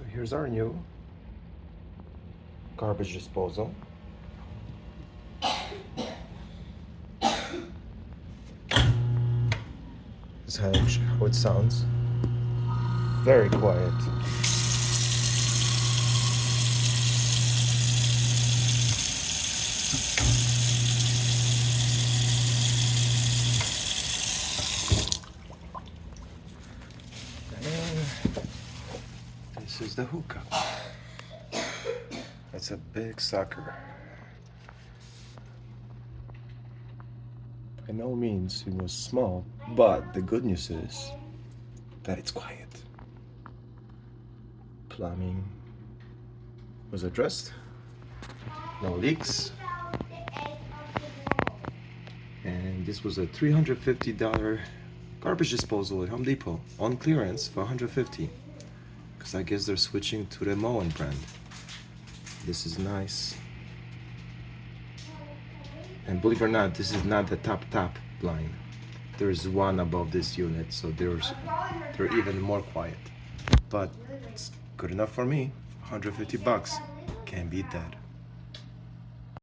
So here's our new garbage disposal. This is how it sounds. Very quiet. And this is the hookah. It's a big sucker. By no means it was small, but the good news is that it's quiet. Plumbing was addressed, no leaks, and this was a $350 garbage disposal at Home Depot on clearance for $150, because I guess they're switching to the Moen brand. This is nice. And believe it or not, this is not the top line. There's one above this unit, so they're even more quiet. But it's good enough for me. $150. Can't beat that.